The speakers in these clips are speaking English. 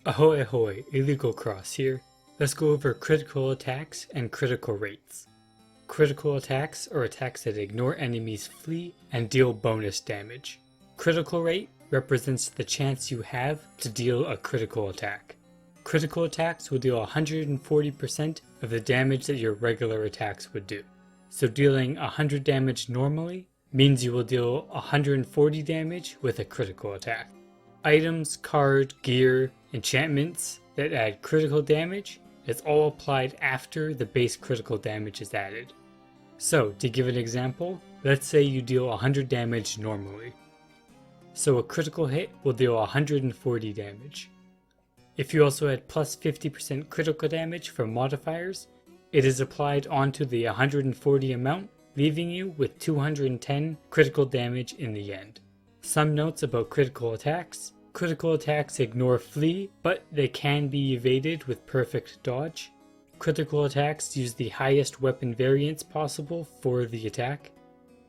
Ahoy ahoy, Illegal Cross here. Let's go over critical attacks and critical rates. Critical attacks are attacks that ignore enemies' flee and deal bonus damage. Critical rate represents the chance you have to deal a critical attack. Critical attacks will deal 140% of the damage that your regular attacks would do. So dealing 100 damage normally means you will deal 140 damage with a critical attack. Items, card, gear, enchantments that add critical damage is all applied after the base critical damage is added. So to give an example, let's say you deal 100 damage normally. So a critical hit will deal 140 damage. If you also add plus 50% critical damage from modifiers, it is applied onto the 140 amount, leaving you with 210 critical damage in the end. Some notes about critical attacks. Critical attacks ignore flee, but they can be evaded with perfect dodge. Critical attacks use the highest weapon variance possible for the attack.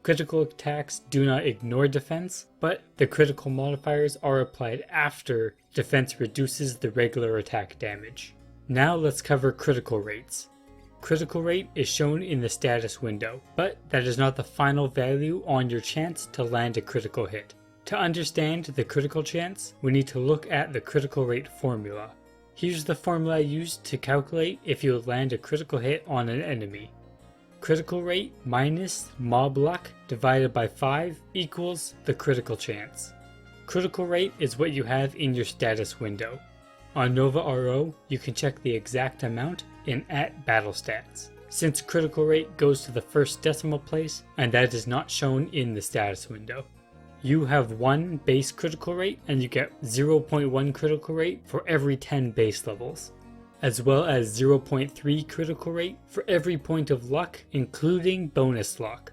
Critical attacks do not ignore defense, but the critical modifiers are applied after defense reduces the regular attack damage. Now let's cover critical rates. Critical rate is shown in the status window, but that is not the final value on your chance to land a critical hit. To understand the critical chance, we need to look at the critical rate formula. Here's the formula used to calculate if you land a critical hit on an enemy. Critical rate minus mob luck divided by 5 equals the critical chance. Critical rate is what you have in your status window. On Nova RO, you can check the exact amount in @BattleStats, since critical rate goes to the first decimal place and that is not shown in the status window. You have 1 base critical rate and you get 0.1 critical rate for every 10 base levels, as well as 0.3 critical rate for every point of luck, including bonus luck.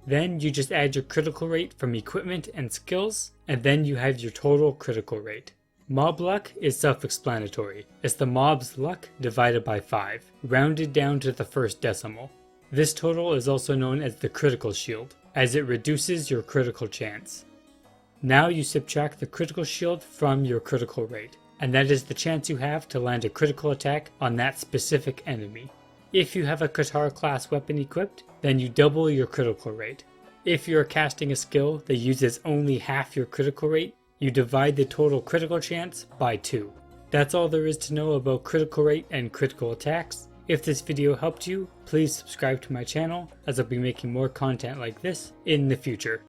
Then you just add your critical rate from equipment and skills, and then you have your total critical rate. Mob luck is self-explanatory. It's the mob's luck divided by 5, rounded down to the first decimal. This total is also known as the critical shield, as it reduces your critical chance. Now you subtract the critical shield from your critical rate, and that is the chance you have to land a critical attack on that specific enemy. If you have a Qatar class weapon equipped, then you double your critical rate. If you are casting a skill that uses only half your critical rate, you divide the total critical chance by 2. That's all there is to know about critical rate and critical attacks. If this video helped you, please subscribe to my channel, as I'll be making more content like this in the future.